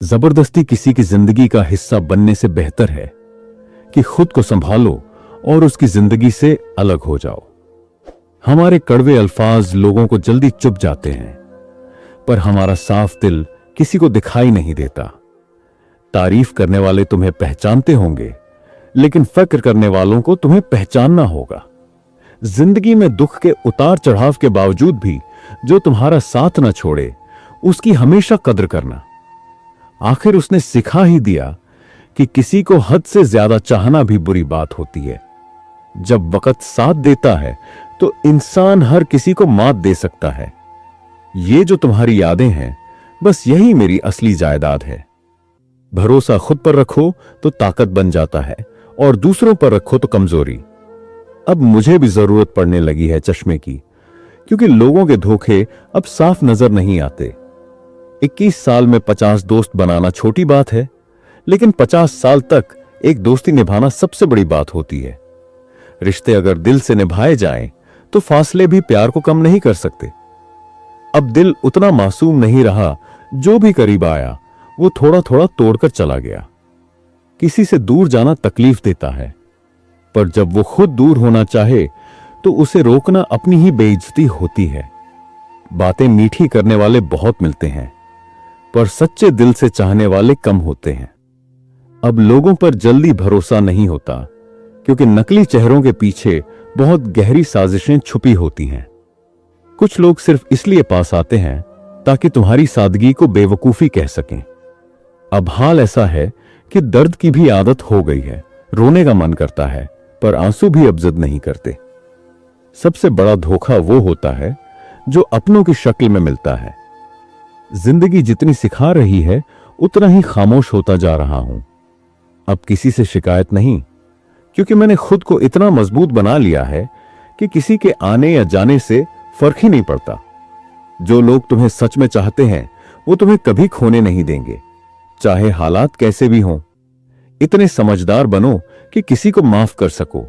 जबरदस्ती किसी की जिंदगी का हिस्सा बनने से बेहतर है कि खुद को संभालो और उसकी जिंदगी से अलग हो जाओ। हमारे कड़वे अल्फाज लोगों को जल्दी चुभ जाते हैं, पर हमारा साफ दिल किसी को दिखाई नहीं देता। तारीफ करने वाले तुम्हें पहचानते होंगे, लेकिन फक्र करने वालों को तुम्हें पहचानना होगा। जिंदगी में दुख के उतार चढ़ाव के बावजूद भी जो तुम्हारा साथ न छोड़े, उसकी हमेशा कद्र करना। आखिर उसने सिखा ही दिया कि किसी को हद से ज्यादा चाहना भी बुरी बात होती है। जब वक्त साथ देता है तो इंसान हर किसी को मात दे सकता है। ये जो तुम्हारी यादें हैं, बस यही मेरी असली जायदाद है। भरोसा खुद पर रखो तो ताकत बन जाता है, और दूसरों पर रखो तो कमजोरी। अब मुझे भी जरूरत पड़ने लगी है चश्मे की, क्योंकि लोगों के धोखे अब साफ नजर नहीं आते। 21 साल में 50 दोस्त बनाना छोटी बात है, लेकिन 50 साल तक एक दोस्ती निभाना सबसे बड़ी बात होती है। रिश्ते अगर दिल से निभाए जाएं, तो फासले भी प्यार को कम नहीं कर सकते। अब दिल उतना मासूम नहीं रहा, जो भी करीब आया वो थोड़ा थोड़ा तोड़कर चला गया। किसी से दूर जाना तकलीफ देता है, पर जब वो खुद दूर होना चाहे तो उसे रोकना अपनी ही बेइज्जती होती है। बातें मीठी करने वाले बहुत मिलते हैं, पर सच्चे दिल से चाहने वाले कम होते हैं। अब लोगों पर जल्दी भरोसा नहीं होता, क्योंकि नकली चेहरों के पीछे बहुत गहरी साजिशें छुपी होती हैं। कुछ लोग सिर्फ इसलिए पास आते हैं ताकि तुम्हारी सादगी को बेवकूफी कह सकें। अब हाल ऐसा है कि दर्द की भी आदत हो गई है। रोने का मन करता है, पर आंसू भी अब जिद नहीं करते। सबसे बड़ा धोखा वो होता है जो अपनों की शक्ल में मिलता है। जिंदगी जितनी सिखा रही है, उतना ही खामोश होता जा रहा हूं। अब किसी से शिकायत नहीं, क्योंकि मैंने खुद को इतना मजबूत बना लिया है कि किसी के आने या जाने से फर्क ही नहीं पड़ता। जो लोग तुम्हें सच में चाहते हैं, वो तुम्हें कभी खोने नहीं देंगे, चाहे हालात कैसे भी हों। इतने समझदार बनो कि किसी को माफ कर सको,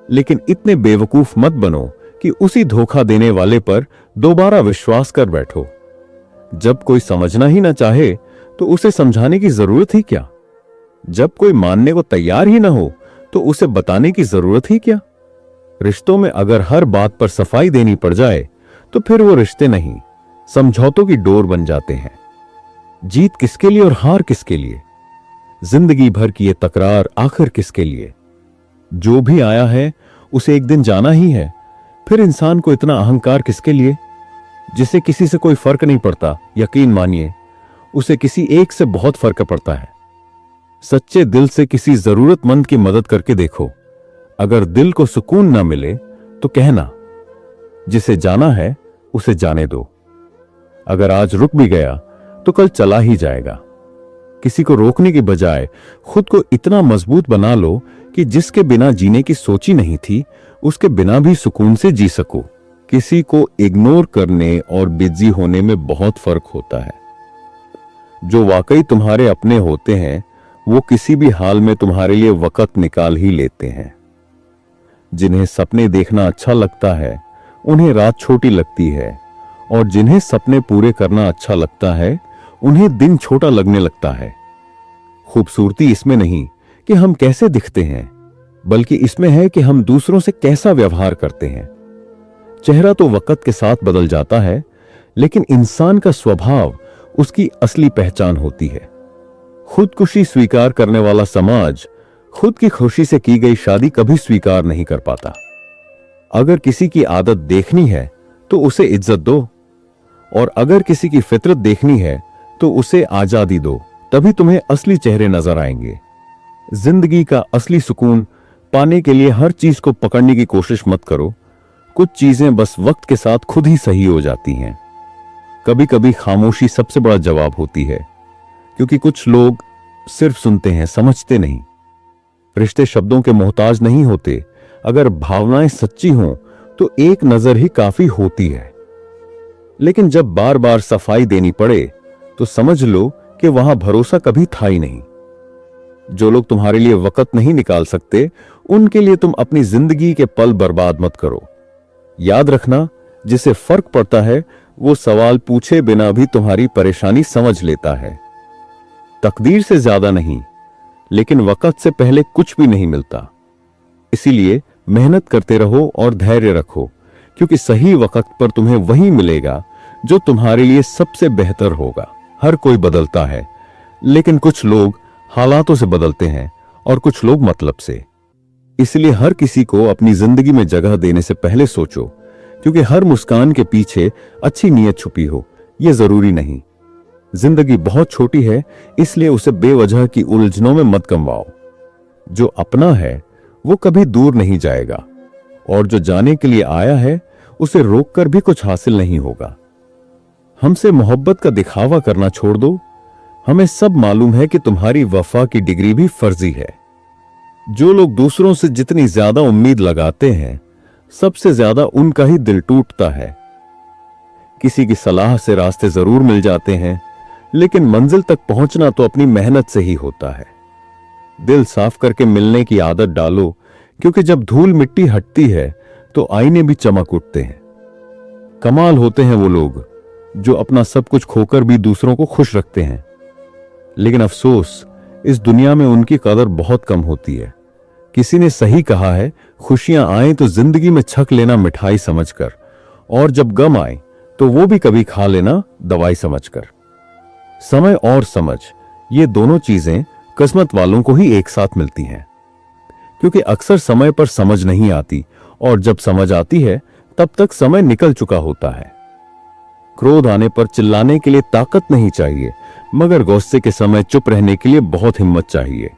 लेकिन इतने बेवकूफ मत बनो कि उसी धोखा देने वाले पर दोबारा विश्वास कर बैठो। जब कोई समझना ही ना चाहे, तो उसे समझाने की जरूरत ही क्या? जब कोई मानने को तैयार ही ना हो, तो उसे बताने की जरूरत ही क्या? रिश्तों में अगर हर बात पर सफाई देनी पड़ जाए, तो फिर वो रिश्ते नहीं, समझौतों की डोर बन जाते हैं। जीत किसके लिए और हार किसके लिए? जिंदगी भर की ये तकरार आखिर किसके लिए? जो भी आया है उसे एक दिन जाना ही है। फिर इंसान को इतना अहंकार किसके लिए? जिसे किसी से कोई फर्क नहीं पड़ता, यकीन मानिए उसे किसी एक से बहुत फर्क पड़ता है। सच्चे दिल से किसी जरूरतमंद की मदद करके देखो। अगर दिल को सुकून ना मिले तो कहना, जिसे जाना है उसे जाने दो। अगर आज रुक भी गया तो कल चला ही जाएगा। किसी को रोकने की बजाय खुद को इतना मजबूत बना लो कि जिसके बिना जीने की सोची नहीं थी, उसके बिना भी सुकून से जी सको। किसी को इग्नोर करने और बिजी होने में बहुत फर्क होता है। जो वाकई तुम्हारे अपने होते हैं, वो किसी भी हाल में तुम्हारे लिए वक्त निकाल ही लेते हैं। जिन्हें सपने देखना अच्छा लगता है, उन्हें रात छोटी लगती है, और जिन्हें सपने पूरे करना अच्छा लगता है, उन्हें दिन छोटा लगने लगता है। खूबसूरती इसमें नहीं कि हम कैसे दिखते हैं, बल्कि इसमें है कि हम दूसरों से कैसा व्यवहार करते हैं। चेहरा तो वक्त के साथ बदल जाता है, लेकिन इंसान का स्वभाव उसकी असली पहचान होती है। खुदकुशी स्वीकार करने वाला समाज खुद की खुशी से की गई शादी कभी स्वीकार नहीं कर पाता। अगर किसी की आदत देखनी है तो उसे इज्जत दो, और अगर किसी की फितरत देखनी है तो उसे आजादी दो। तभी तुम्हें असली चेहरे नजर आएंगे। जिंदगी का असली सुकून पाने के लिए हर चीज को पकड़ने की कोशिश मत करो। कुछ चीजें बस वक्त के साथ खुद ही सही हो जाती हैं। कभी कभी खामोशी सबसे बड़ा जवाब होती है, क्योंकि कुछ लोग सिर्फ सुनते हैं, समझते नहीं। रिश्ते शब्दों के मोहताज नहीं होते। अगर भावनाएं सच्ची हों तो एक नजर ही काफी होती है, लेकिन जब बार बार सफाई देनी पड़े तो समझ लो कि वहां भरोसा कभी था ही नहीं। जो लोग तुम्हारे लिए वक्त नहीं निकाल सकते, उनके लिए तुम अपनी जिंदगी के पल बर्बाद मत करो। याद रखना, जिसे फर्क पड़ता है वो सवाल पूछे बिना भी तुम्हारी परेशानी समझ लेता है। तकदीर से ज्यादा नहीं, लेकिन वक्त से पहले कुछ भी नहीं मिलता। इसीलिए मेहनत करते रहो और धैर्य रखो, क्योंकि सही वक्त पर तुम्हें वही मिलेगा जो तुम्हारे लिए सबसे बेहतर होगा। हर कोई बदलता है, लेकिन कुछ लोग हालातों से बदलते हैं और कुछ लोग मतलब से। इसलिए हर किसी को अपनी जिंदगी में जगह देने से पहले सोचो, क्योंकि हर मुस्कान के पीछे अच्छी नीयत छुपी हो यह जरूरी नहीं। जिंदगी बहुत छोटी है, इसलिए उसे बेवजह की उलझनों में मत गंवाओ। जो अपना है वो कभी दूर नहीं जाएगा, और जो जाने के लिए आया है उसे रोककर भी कुछ हासिल नहीं होगा। हमसे मोहब्बत का दिखावा करना छोड़ दो। हमें सब मालूम है कि तुम्हारी वफा की डिग्री भी फर्जी है। जो लोग दूसरों से जितनी ज्यादा उम्मीद लगाते हैं, सबसे ज्यादा उनका ही दिल टूटता है। किसी की सलाह से रास्ते जरूर मिल जाते हैं, लेकिन मंजिल तक पहुंचना तो अपनी मेहनत से ही होता है। दिल साफ करके मिलने की आदत डालो, क्योंकि जब धूल मिट्टी हटती है तो आईने भी चमक उठते हैं। कमाल होते हैं वो लोग जो अपना सब कुछ खोकर भी दूसरों को खुश रखते हैं, लेकिन अफसोस इस दुनिया में उनकी कदर बहुत कम होती है। किसी ने सही कहा है, खुशियां आए तो जिंदगी में छक लेना मिठाई समझकर, और जब गम आए तो वो भी कभी खा लेना दवाई समझकर। समय और समझ, ये दोनों चीजें किस्मत वालों को ही एक साथ मिलती हैं, क्योंकि अक्सर समय पर समझ नहीं आती, और जब समझ आती है तब तक समय निकल चुका होता है। क्रोध आने पर चिल्लाने के लिए ताकत नहीं चाहिए, मगर गुस्से के समय चुप रहने के लिए बहुत हिम्मत चाहिए।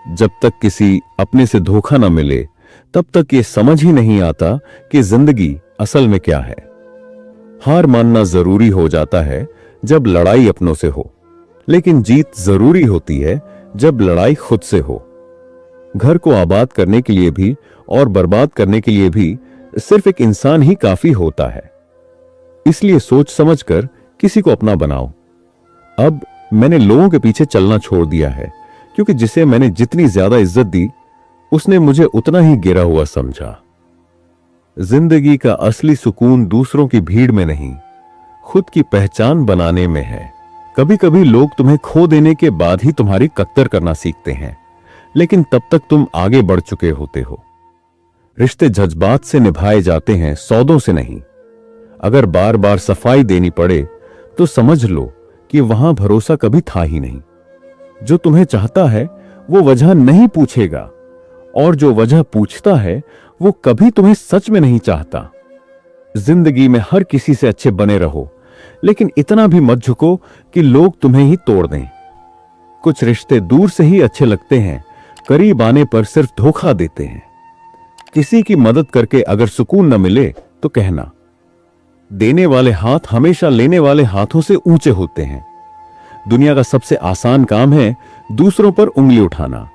जब तक किसी अपने से धोखा न मिले, तब तक ये समझ ही नहीं आता कि जिंदगी असल में क्या है। हार मानना जरूरी हो जाता है जब लड़ाई अपनों से हो, लेकिन जीत जरूरी होती है जब लड़ाई खुद से हो। घर को आबाद करने के लिए भी और बर्बाद करने के लिए भी सिर्फ एक इंसान ही काफी होता है। इसलिए सोच समझकर किसी को अपना बनाओ। अब मैंने लोगों के पीछे चलना छोड़ दिया है, क्योंकि जिसे मैंने जितनी ज्यादा इज्जत दी, उसने मुझे उतना ही गिरा हुआ समझा। जिंदगी का असली सुकून दूसरों की भीड़ में नहीं, खुद की पहचान बनाने में है। कभी कभी लोग तुम्हें खो देने के बाद ही तुम्हारी कद्र करना सीखते हैं, लेकिन तब तक तुम आगे बढ़ चुके होते हो। रिश्ते जज्बात से निभाए जाते हैं, सौदों से नहीं। अगर बार बार सफाई देनी पड़े तो समझ लो कि वहां भरोसा कभी था ही नहीं। जो तुम्हें चाहता है वो वजह नहीं पूछेगा, और जो वजह पूछता है वो कभी तुम्हें सच में नहीं चाहता। जिंदगी में हर किसी से अच्छे बने रहो, लेकिन इतना भी मत झुको कि लोग तुम्हें ही तोड़ दें। कुछ रिश्ते दूर से ही अच्छे लगते हैं, करीब आने पर सिर्फ धोखा देते हैं। किसी की मदद करके अगर सुकून न मिले तो कहना, देने वाले हाथ हमेशा लेने वाले हाथों से ऊंचे होते हैं। दुनिया का सबसे आसान काम है दूसरों पर उंगली उठाना,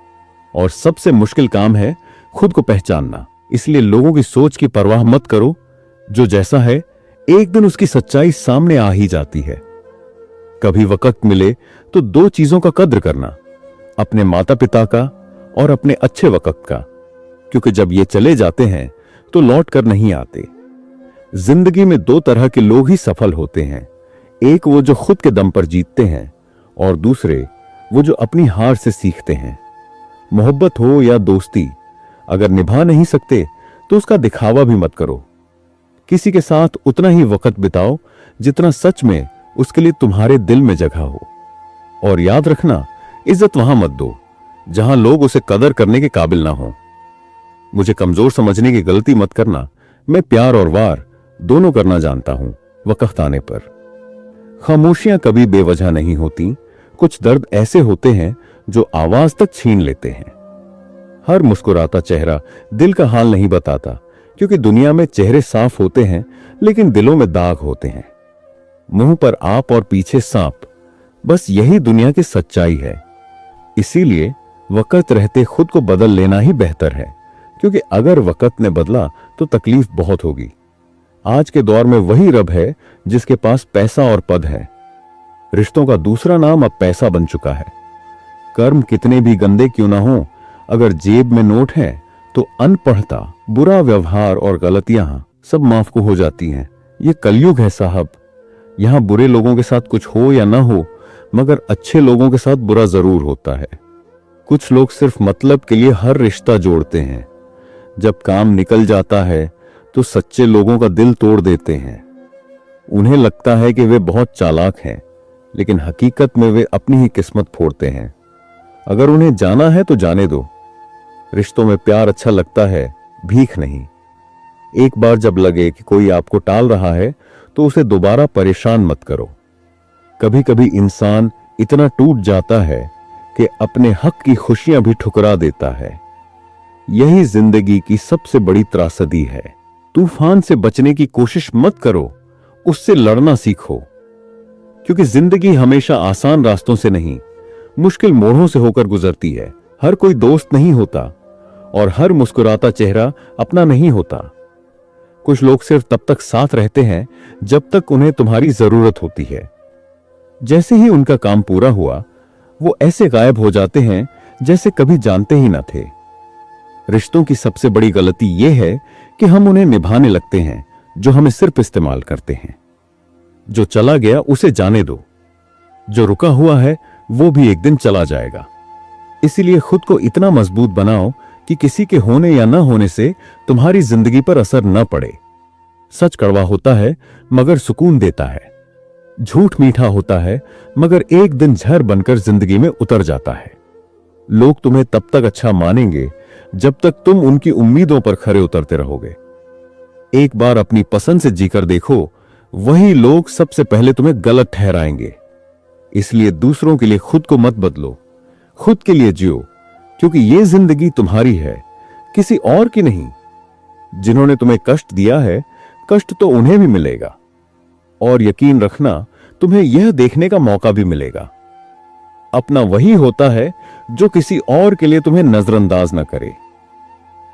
और सबसे मुश्किल काम है खुद को पहचानना। इसलिए लोगों की सोच की परवाह मत करो। जो जैसा है एक दिन उसकी सच्चाई सामने आ ही जाती है। कभी वक्त मिले तो दो चीजों का कद्र करना, अपने माता पिता का और अपने अच्छे वक्त का, क्योंकि जब ये चले जाते हैं तो लौट कर नहीं आते। जिंदगी में दो तरह के लोग ही सफल होते हैं, एक वो जो खुद के दम पर जीतते हैं, और दूसरे वो जो अपनी हार से सीखते हैं। मोहब्बत हो या दोस्ती, अगर निभा नहीं सकते तो उसका दिखावा भी मत करो। किसी के साथ उतना ही वक्त बिताओ जितना सच में उसके लिए तुम्हारे दिल में जगह हो। और याद रखना, इज्जत वहां मत दो जहां लोग उसे कदर करने के काबिल ना हो। मुझे कमजोर समझने की गलती मत करना, मैं प्यार और वार दोनों करना जानता हूं वक्त आने पर। खामोशियां कभी बेवजह नहीं होती। कुछ दर्द ऐसे होते हैं जो आवाज तक छीन लेते हैं। हर मुस्कुराता चेहरा दिल का हाल नहीं बताता, क्योंकि दुनिया में चेहरे साफ होते हैं लेकिन दिलों में दाग होते हैं। मुंह पर आप और पीछे सांप, बस यही दुनिया की सच्चाई है। इसीलिए वक्त रहते खुद को बदल लेना ही बेहतर है, क्योंकि अगर वक्त ने बदला तो तकलीफ बहुत होगी। आज के दौर में वही रब है जिसके पास पैसा और पद है। रिश्तों का दूसरा नाम अब पैसा बन चुका है। कर्म कितने भी गंदे क्यों ना हो, अगर जेब में नोट है तो अनपढ़ता, बुरा व्यवहार और गलतियां सब माफ को हो जाती हैं। ये कलयुग है साहब। यहां बुरे लोगों के साथ कुछ हो या ना हो, मगर अच्छे लोगों के साथ बुरा जरूर होता है। कुछ लोग सिर्फ मतलब के लिए हर रिश्ता जोड़ते हैं। जब काम निकल जाता है तो सच्चे लोगों का दिल तोड़ देते हैं। उन्हें लगता है कि वे बहुत चालाक हैं, लेकिन हकीकत में वे अपनी ही किस्मत फोड़ते हैं। अगर उन्हें जाना है तो जाने दो। रिश्तों में प्यार अच्छा लगता है, भीख नहीं। एक बार जब लगे कि कोई आपको टाल रहा है तो उसे दोबारा परेशान मत करो। कभी कभी इंसान इतना टूट जाता है कि अपने हक की खुशियां भी ठुकरा देता है। यही जिंदगी की सबसे बड़ी त्रासदी है। तूफान से बचने की कोशिश मत करो, उससे लड़ना सीखो। क्योंकि जिंदगी हमेशा आसान रास्तों से नहीं, मुश्किल मोड़ों से होकर गुजरती है। हर कोई दोस्त नहीं होता और हर मुस्कुराता चेहरा अपना नहीं होता। कुछ लोग सिर्फ तब तक साथ रहते हैं जब तक उन्हें तुम्हारी जरूरत होती है। जैसे ही उनका काम पूरा हुआ, वो ऐसे गायब हो जाते हैं जैसे कभी जानते ही न थे। रिश्तों की सबसे बड़ी गलती यह है कि हम उन्हें निभाने लगते हैं जो हमें सिर्फ इस्तेमाल करते हैं। जो चला गया उसे जाने दो, जो रुका हुआ है वो भी एक दिन चला जाएगा। इसीलिए खुद को इतना मजबूत बनाओ कि किसी के होने या न होने से तुम्हारी जिंदगी पर असर न पड़े। सच कड़वा होता है मगर सुकून देता है। झूठ मीठा होता है मगर एक दिन जहर बनकर जिंदगी में उतर जाता है। लोग तुम्हें तब तक अच्छा मानेंगे जब तक तुम उनकी उम्मीदों पर खरे उतरते रहोगे। एक बार अपनी पसंद से जीकर देखो, वही लोग सबसे पहले तुम्हें गलत ठहराएंगे। इसलिए दूसरों के लिए खुद को मत बदलो, खुद के लिए जियो, क्योंकि यह जिंदगी तुम्हारी है, किसी और की नहीं। जिन्होंने तुम्हें कष्ट दिया है, कष्ट तो उन्हें भी मिलेगा। और यकीन रखना, तुम्हें यह देखने का मौका भी मिलेगा। अपना वही होता है जो किसी और के लिए तुम्हें नजरअंदाज न करे।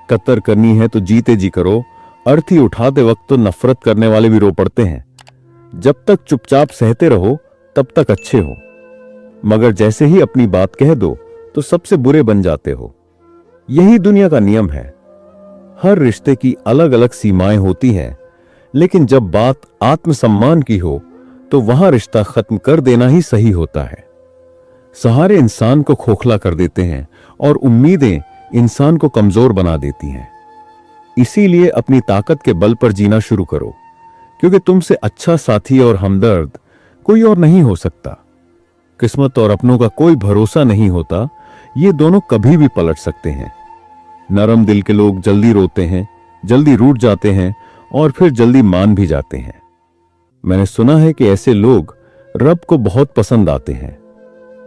कत्तर करनी है तो जीते जी करो। अर्थी उठाते वक्त तो नफरत करने वाले भी रो पड़ते हैं। जब तक चुपचाप सहते रहो तब तक अच्छे हो, मगर जैसे ही अपनी बात कह दो तो सबसे बुरे बन जाते हो। यही दुनिया का नियम है। हर रिश्ते की अलग अलग सीमाएं होती हैं, लेकिन जब बात आत्मसम्मान की हो तो वहां रिश्ता खत्म कर देना ही सही होता है। सहारे इंसान को खोखला कर देते हैं और उम्मीदें इंसान को कमजोर बना देती हैं। इसीलिए अपनी ताकत के बल पर जीना शुरू करो, क्योंकि तुमसे अच्छा साथी और हमदर्द कोई और नहीं हो सकता। किस्मत और अपनों का कोई भरोसा नहीं होता, ये दोनों कभी भी पलट सकते हैं। नरम दिल के लोग जल्दी रोते हैं, जल्दी रूठ जाते हैं और फिर जल्दी मान भी जाते हैं। मैंने सुना है कि ऐसे लोग रब को बहुत पसंद आते हैं।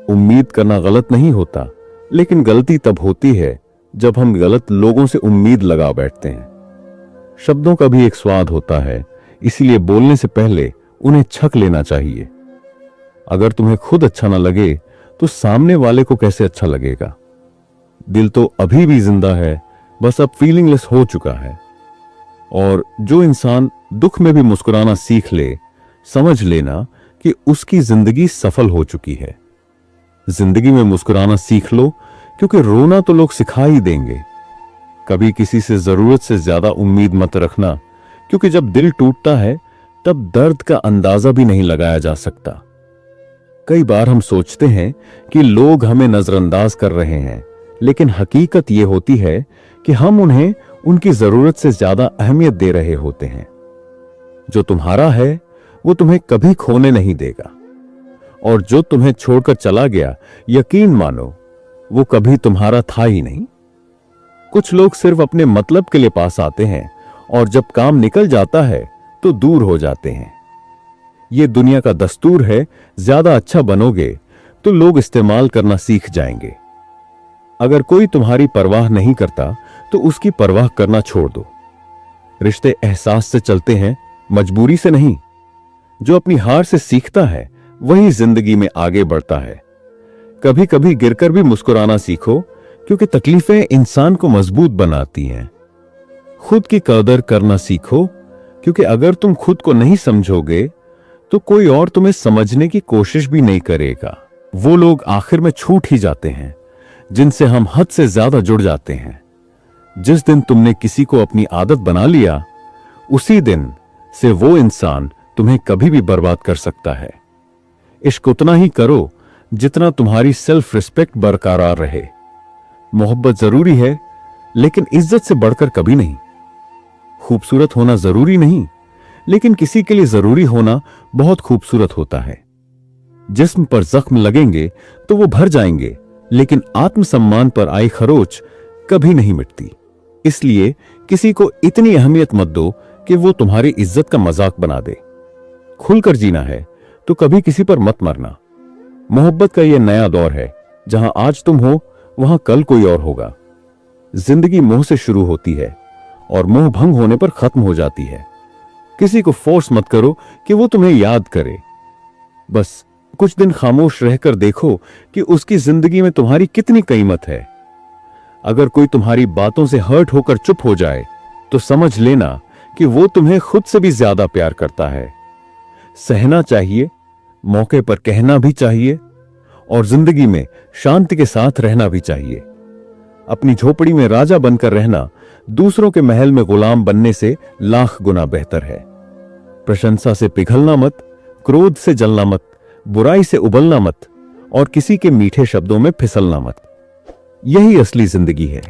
उम्मीद करना गलत नहीं होता, लेकिन गलती तब होती है जब हम गलत लोगों से उम्मीद लगा बैठते हैं। शब्दों का भी एक स्वाद होता है, इसीलिए बोलने से पहले उन्हें छक लेना चाहिए। अगर तुम्हें खुद अच्छा ना लगे तो सामने वाले को कैसे अच्छा लगेगा। दिल तो अभी भी जिंदा है, बस अब फीलिंगलेस हो चुका है। और जो इंसान दुख में भी मुस्कुराना सीख ले, समझ लेना कि उसकी जिंदगी सफल हो चुकी है। जिंदगी में मुस्कुराना सीख लो, क्योंकि रोना तो लोग सिखा ही देंगे। कभी किसी से जरूरत से ज्यादा उम्मीद मत रखना, क्योंकि जब दिल टूटता है तब दर्द का अंदाजा भी नहीं लगाया जा सकता। कई बार हम सोचते हैं कि लोग हमें नजरअंदाज कर रहे हैं, लेकिन हकीकत यह होती है कि हम उन्हें उनकी जरूरत से ज्यादा अहमियत दे रहे होते हैं। जो तुम्हारा है वो तुम्हें कभी खोने नहीं देगा, और जो तुम्हें छोड़कर चला गया, यकीन मानो वो कभी तुम्हारा था ही नहीं। कुछ लोग सिर्फ अपने मतलब के लिए पास आते हैं और जब काम निकल जाता है तो दूर हो जाते हैं। यह दुनिया का दस्तूर है। ज्यादा अच्छा बनोगे तो लोग इस्तेमाल करना सीख जाएंगे। अगर कोई तुम्हारी परवाह नहीं करता तो उसकी परवाह करना छोड़ दो। रिश्ते एहसास से चलते हैं, मजबूरी से नहीं। जो अपनी हार से सीखता है वही जिंदगी में आगे बढ़ता है। कभी कभी गिरकर भी मुस्कुराना सीखो, क्योंकि तकलीफें इंसान को मजबूत बनाती हैं। खुद की कदर करना सीखो, क्योंकि अगर तुम खुद को नहीं समझोगे तो कोई और तुम्हें समझने की कोशिश भी नहीं करेगा। वो लोग आखिर में छूट ही जाते हैं जिनसे हम हद से ज्यादा जुड़ जाते हैं। जिस दिन तुमने किसी को अपनी आदत बना लिया, उसी दिन से वो इंसान तुम्हें कभी भी बर्बाद कर सकता है। इश्क उतना ही करो जितना तुम्हारी सेल्फ रिस्पेक्ट बरकरार रहे। मोहब्बत जरूरी है, लेकिन इज्जत से बढ़कर कभी नहीं। खूबसूरत होना जरूरी नहीं, लेकिन किसी के लिए जरूरी होना बहुत खूबसूरत होता है। जिस्म पर जख्म लगेंगे तो वो भर जाएंगे, लेकिन आत्मसम्मान पर आई खरोच कभी नहीं मिटती। इसलिए किसी को इतनी अहमियत मत दो कि वो तुम्हारी इज्जत का मजाक बना दे। खुलकर जीना है तो कभी किसी पर मत मरना। मोहब्बत का यह नया दौर है, जहां आज तुम हो वहां कल कोई और होगा। जिंदगी मोह से शुरू होती है और मोह भंग होने पर खत्म हो जाती है। किसी को फोर्स मत करो कि वो तुम्हें याद करे। बस कुछ दिन खामोश रहकर देखो कि उसकी जिंदगी में तुम्हारी कितनी कीमत है। अगर कोई तुम्हारी बातों से हर्ट होकर चुप हो जाए तो समझ लेना कि वो तुम्हें खुद से भी ज्यादा प्यार करता है। सहना चाहिए, मौके पर कहना भी चाहिए, और जिंदगी में शांति के साथ रहना भी चाहिए। अपनी झोपड़ी में राजा बनकर रहना दूसरों के महल में गुलाम बनने से लाख गुना बेहतर है। प्रशंसा से पिघलना मत, क्रोध से जलना मत, बुराई से उबलना मत, और किसी के मीठे शब्दों में फिसलना मत। यही असली जिंदगी है।